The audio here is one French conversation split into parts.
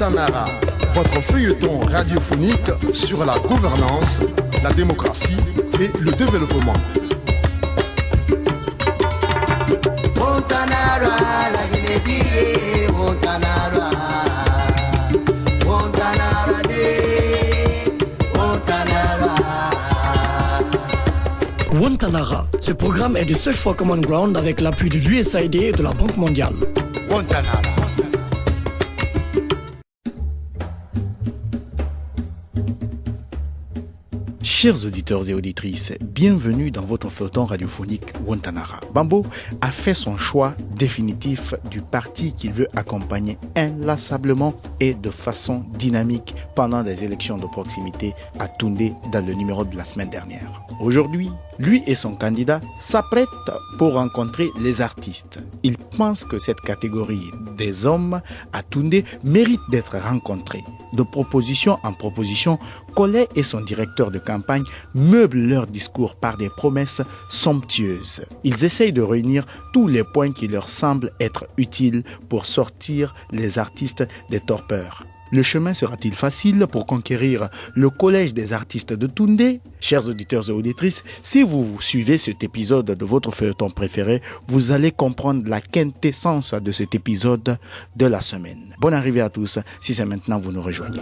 Wantanara, votre feuilleton radiophonique sur la gouvernance, la démocratie et le développement. Wantanara, la Guinée, Wantanara, Wantanara, Wantanara. Wantanara, ce programme est du Search for Common Ground avec l'appui de l'USAID et de la Banque mondiale. Wantanara. Chers auditeurs et auditrices, bienvenue dans votre feuilleton radiophonique Wantanara. Bambo a fait son choix définitif du parti qu'il veut accompagner inlassablement et de façon dynamique pendant les élections de proximité à Toundé dans le numéro de la semaine dernière. Aujourd'hui, lui et son candidat s'apprêtent pour rencontrer les artistes. Il pense que cette catégorie des hommes à Toundé mérite d'être rencontrée. De proposition en proposition, Collet et son directeur de campagne meublent leur discours par des promesses somptueuses. Ils essayent de réunir tous les points qui leur semblent être utiles pour sortir les artistes des torpeurs. Le chemin sera-t-il facile pour conquérir le collège des artistes de Toundé? Chers auditeurs et auditrices, si vous suivez cet épisode de votre feuilleton préféré, vous allez comprendre la quintessence de cet épisode de la semaine. Bonne arrivée à tous, si c'est maintenant vous nous rejoignez.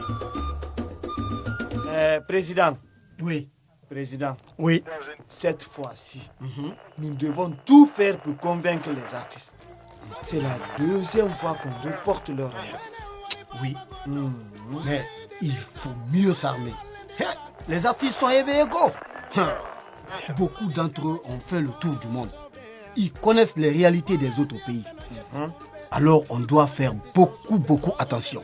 Président. Oui. Président. Oui. Cette fois-ci, nous devons tout faire pour convaincre les artistes. C'est la deuxième fois qu'on reporte leur rendez-vous. Oui, mais il faut mieux s'armer. Les artistes sont éveillés, go. Beaucoup d'entre eux ont fait le tour du monde. Ils connaissent les réalités des autres pays. Alors on doit faire beaucoup attention.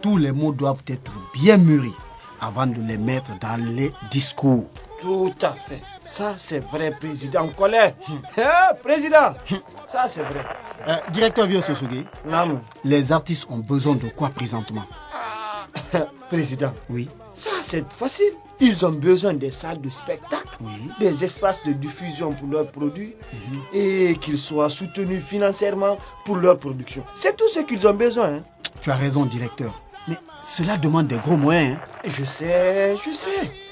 Tous les mots doivent être bien mûris avant de les mettre dans les discours. Tout à fait. Ça, c'est vrai, président Collet. Président, ça, c'est vrai. Directeur Vieux Sosogué, Non. les artistes ont besoin de quoi présentement? Président, Oui. ça, c'est facile. Ils ont besoin des salles de spectacle, des espaces de diffusion pour leurs produits et qu'ils soient soutenus financièrement pour leur production. C'est tout ce qu'ils ont besoin. Hein. Tu as raison, directeur. Mais cela demande des gros moyens. Je sais.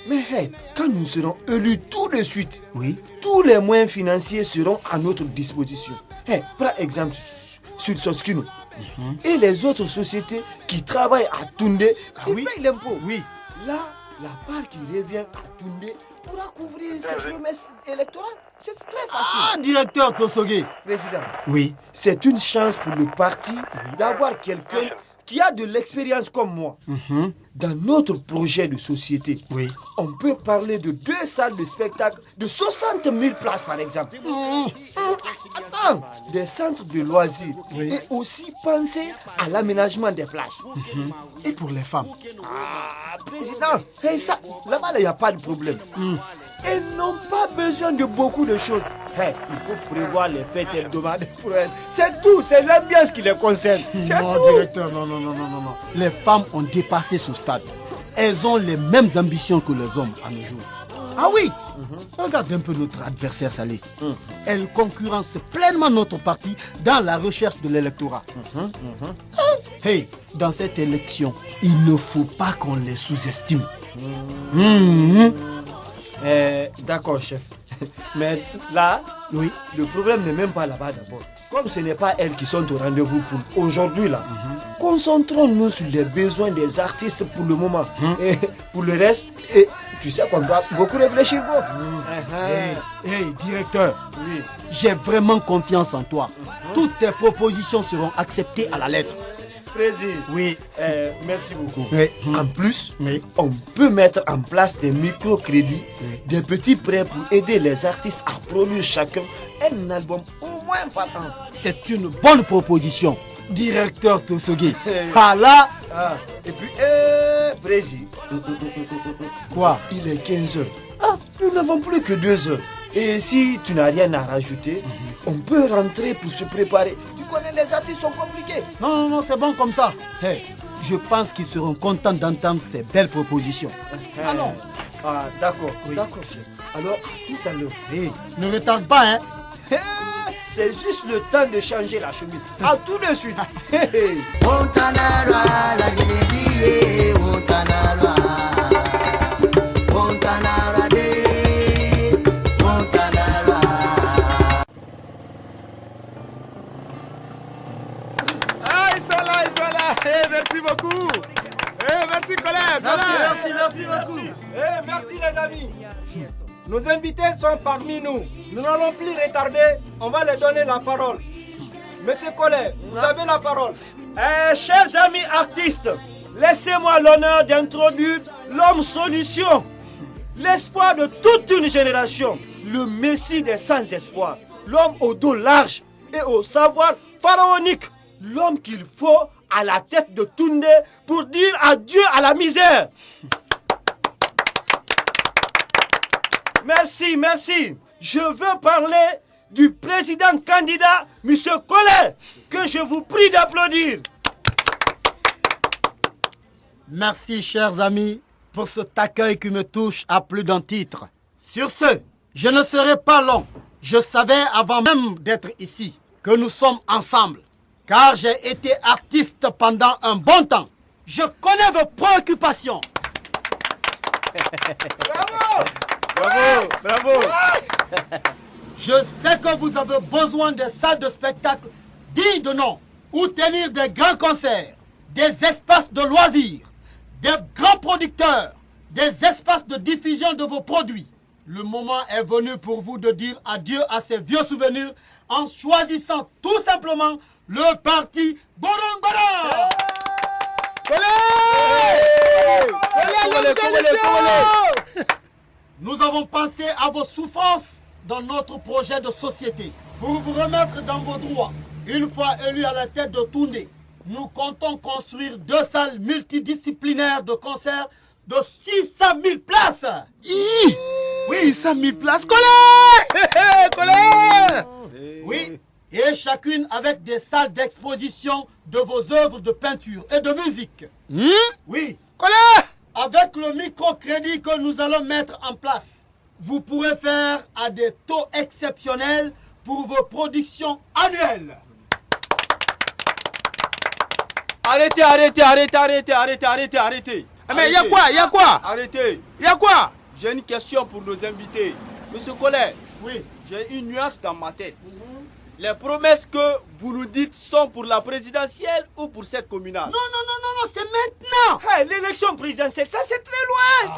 Mais hey, quand nous serons élus tout de suite, Oui. tous les moyens financiers seront à notre disposition. Hey, par exemple, sur Soskino et les autres sociétés qui travaillent à Toundé, ils payent l'impôt. Oui. Là, la part qui revient à Toundé pourra couvrir ses promesses électorales. C'est très facile. Directeur Tosogué. Président, Oui. c'est une chance pour le parti d'avoir quelqu'un qui a de l'expérience comme moi. Dans notre projet de société, Oui. on peut parler de 2 salles de spectacle de 60 000 places par exemple. Attends, des centres de loisirs et aussi penser à l'aménagement des plages. Et pour les femmes? Président, hey, ça, là-bas, il n'y a pas de problème. Elles n'ont pas besoin de beaucoup de choses. Hey, il faut prévoir les fêtes hebdomadaires pour elles. C'est tout, c'est l'ambiance qui les concerne. C'est Non, tout. directeur, non. Les femmes ont dépassé ce stade. Elles ont les mêmes ambitions que les hommes à nos jours. Ah oui. Regarde un peu notre adversaire Salé. Elle concurrence pleinement notre parti dans la recherche de l'électorat. Hey, dans cette élection, il ne faut pas qu'on les sous-estime. D'accord, chef. Mais là, Oui. le problème n'est même pas là-bas d'abord. Comme ce n'est pas elles qui sont au rendez-vous pour aujourd'hui là, concentrons-nous sur les besoins des artistes pour le moment. Et pour le reste, tu sais qu'on doit beaucoup réfléchir. Hey, directeur, Oui. j'ai vraiment confiance en toi. Toutes tes propositions seront acceptées à la lettre. Président, Oui. merci beaucoup. Oui. En plus, Oui. on peut mettre en place des microcrédits, des petits prêts pour aider les artistes à produire chacun un album au moins par an. C'est une bonne proposition, directeur Tosogué. Ah là, Et puis, Président, quoi? il est 15 heures. Nous n'avons plus que 2 heures. Et si tu n'as rien à rajouter, on peut rentrer pour se préparer. Tu connais, les artistes sont compliqués. Non, c'est bon comme ça. Hey, je pense qu'ils seront contents d'entendre ces belles propositions. Allons. D'accord, d'accord, chef. Alors, à tout à l'heure. Hey, ne retarde pas, hein. c'est juste le temps de changer la chemise. À tout de suite. Montanara, la Guinée, Montanara. Montanara de, Montanara. Ah, ils sont là. Merci beaucoup. Merci collègues. Merci beaucoup. Merci les amis. Nos invités sont parmi nous. Nous n'allons plus retarder. On va leur donner la parole. Monsieur Collet, vous avez la parole. Chers amis artistes, laissez-moi l'honneur d'introduire l'homme solution, l'espoir de toute une génération, le messie des sans-espoir, l'homme au dos large et au savoir pharaonique, l'homme qu'il faut à la tête de Toundé pour dire adieu à la misère. Merci. Je veux parler du président candidat, M. Collet, que je vous prie d'applaudir. Merci, chers amis, pour cet accueil qui me touche à plus d'un titre. Sur ce, je ne serai pas long. Je savais avant même d'être ici que nous sommes ensemble, car j'ai été artiste pendant un bon temps. Je connais vos préoccupations. Bravo. Je sais que vous avez besoin de salles de spectacle dignes de nom, où tenir des grands concerts, des espaces de loisirs, des grands producteurs, des espaces de diffusion de vos produits. Le moment est venu pour vous de dire adieu à ces vieux souvenirs en choisissant tout simplement le parti Borong Borong. Nous avons pensé à vos souffrances dans notre projet de société pour vous remettre dans vos droits. Une fois élus à la tête de Toundé, nous comptons construire 2 salles multidisciplinaires de concert de 600 000 places. Oui, 600 000 places. Collet. Oui, et chacune avec des salles d'exposition de vos œuvres de peinture et de musique. Oui, Collet. avec le microcrédit que nous allons mettre en place, vous pourrez faire à des taux exceptionnels pour vos productions annuelles. Arrêtez. Mais il y a quoi Arrêtez. J'ai une question pour nos invités. Monsieur Collet, Oui. j'ai une nuance dans ma tête. Les promesses que vous nous dites sont pour la présidentielle ou pour cette communale? Non, c'est maintenant. L'élection présidentielle, ça c'est très loin,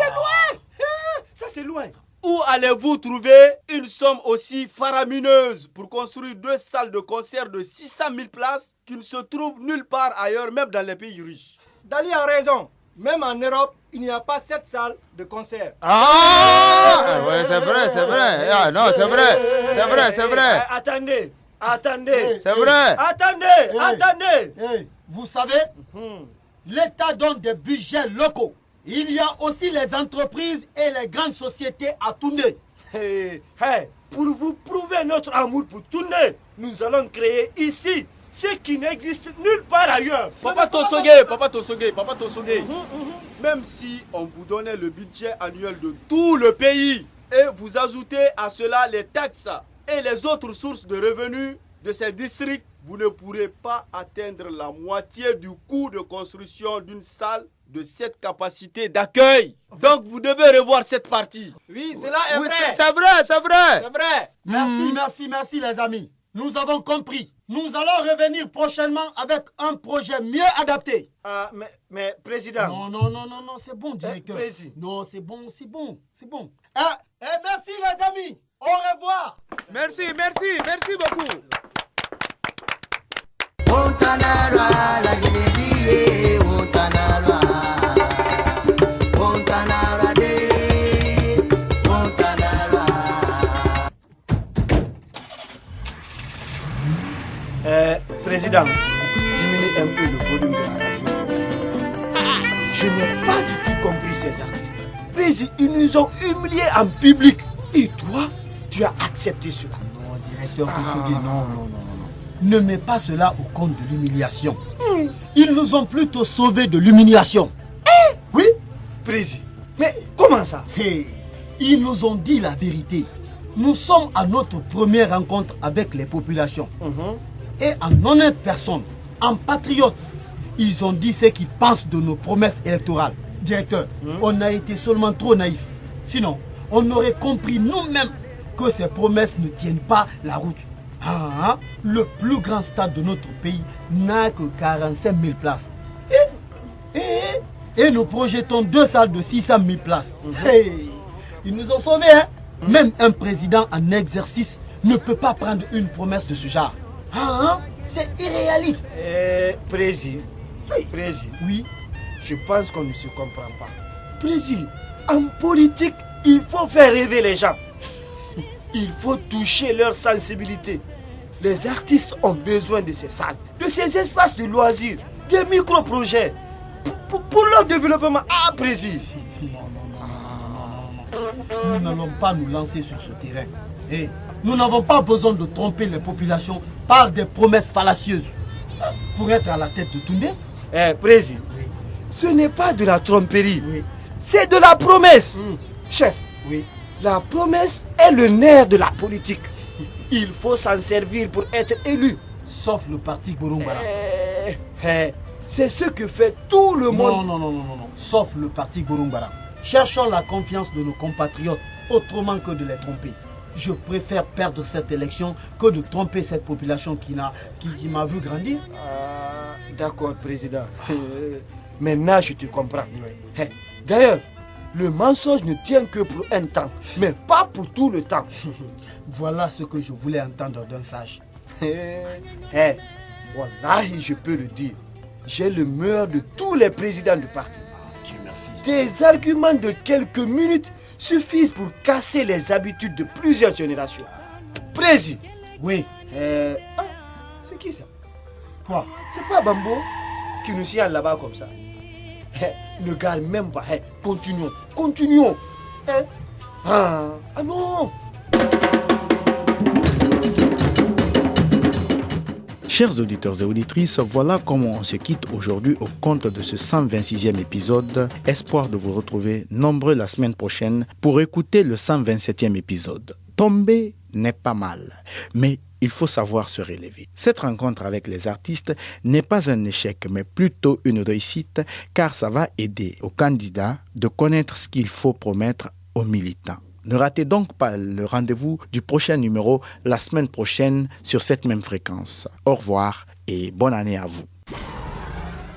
c'est loin. Où allez-vous trouver une somme aussi faramineuse pour construire 2 salles de concert de 600 000 places qui ne se trouvent nulle part ailleurs, même dans les pays riches? Dali a raison. Même en Europe, il n'y a pas 7 salles de concert. Ouais, c'est vrai. Ah, non, c'est vrai. Attendez. C'est vrai. Attendez. Vous savez, l'État donne des budgets locaux. Il y a aussi les entreprises et les grandes sociétés à Toundé. Pour vous prouver notre amour pour Toundé, nous allons créer ici ce qui n'existe nulle part ailleurs. Papa Tosoge. Même si on vous donnait le budget annuel de tout le pays et vous ajoutez à cela les taxes et les autres sources de revenus de ces districts, vous ne pourrez pas atteindre la moitié du coût de construction d'une salle de cette capacité d'accueil. Donc vous devez revoir cette partie. Oui, cela est vrai. C'est vrai. Merci les amis. Nous avons compris. Nous allons revenir prochainement avec un projet mieux adapté. Mais président. Non, c'est bon, directeur. Non, c'est bon. Merci les amis. Au revoir. Merci beaucoup. Montanara, la Guinée, Montanara. Montanara de, Montanara. Président, diminue un peu le volume de la radio. Je n'ai pas du tout compris ces artistes. Président, ils nous ont humiliés en public. Et toi, tu as accepté cela. Non, directeur Koussogi, non. Ne mets pas cela au compte de l'humiliation. Ils nous ont plutôt sauvés de l'humiliation. Oui. Président, mais comment ça? Ils nous ont dit la vérité. nous sommes à notre première rencontre avec les populations. Et en honnête personne, en patriote, ils ont dit ce qu'ils pensent de nos promesses électorales. Directeur, on a été seulement trop naïfs. Sinon, on aurait compris nous-mêmes que ces promesses ne tiennent pas la route. Le plus grand stade de notre pays n'a que 45 000 places. Et nous projetons 2 salles de 600 000 places. Ils nous ont sauvés, hein? Même un président en exercice ne peut pas prendre une promesse de ce genre. C'est irréaliste. Président, Oui. je pense qu'on ne se comprend pas. Président, en politique, il faut faire rêver les gens. Il faut toucher leur sensibilité. Les artistes ont besoin de ces salles, de ces espaces de loisirs, des micro-projets pour leur développement. Président. Nous n'allons pas nous lancer sur ce terrain. Et nous n'avons pas besoin de tromper les populations par des promesses fallacieuses. Pour être à la tête de Toundé. Président, ce n'est pas de la tromperie, c'est de la promesse. Chef, la promesse est le nerf de la politique. Il faut s'en servir pour être élu. Sauf le parti Gorongbara. C'est ce que fait tout le monde. Non. Sauf le parti Gorongbara. Cherchons la confiance de nos compatriotes autrement que de les tromper. Je préfère perdre cette élection que de tromper cette population qui m'a vu grandir. D'accord, président. Maintenant, je te comprends. D'ailleurs, le mensonge ne tient que pour un temps, mais pas pour tout le temps. Voilà ce que je voulais entendre d'un sage. Wallahi, je peux le dire. J'ai le meilleur de tous les présidents de parti. Dieu merci. Des arguments de quelques minutes suffisent pour casser les habitudes de plusieurs générations. Président. Oui. C'est qui ça? Quoi? C'est pas Bambo qui nous signale là-bas comme ça. Ne garde même pas. Continuons. Non. Chers auditeurs et auditrices, voilà comment on se quitte aujourd'hui au compte de ce 126e épisode. Espoir de vous retrouver nombreux la semaine prochaine pour écouter le 127e épisode. Tomber n'est pas mal, mais il faut savoir se relever. Cette rencontre avec les artistes n'est pas un échec, mais plutôt une réussite, car ça va aider aux candidats de connaître ce qu'il faut promettre aux militants. Ne ratez donc pas le rendez-vous du prochain numéro la semaine prochaine sur cette même fréquence. Au revoir et bonne année à vous.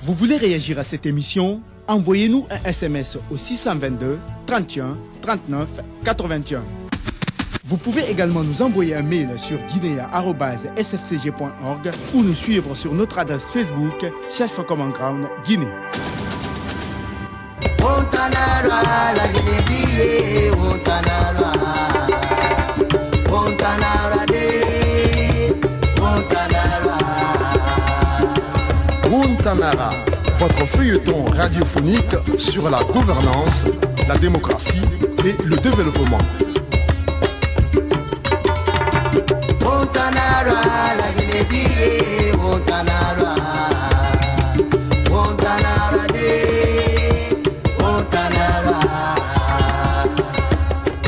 Vous voulez réagir à cette émission? Envoyez-nous un SMS au 622 31 39 81. Vous pouvez également nous envoyer un mail sur guinea@sfcg.org ou nous suivre sur notre adresse Facebook Chef for Common Ground Guinée. Montanara, la Guinée, Montanara, Montanara de, Montanara. Montanara, votre feuilleton radiophonique sur la gouvernance, la démocratie et le développement. Montanara, la Guinée, Montanara, Montanara de, Montanara.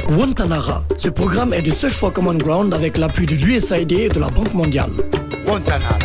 Wantanara, ce programme est du Search for Common Ground avec l'appui de l'USAID et de la Banque mondiale. Montanara.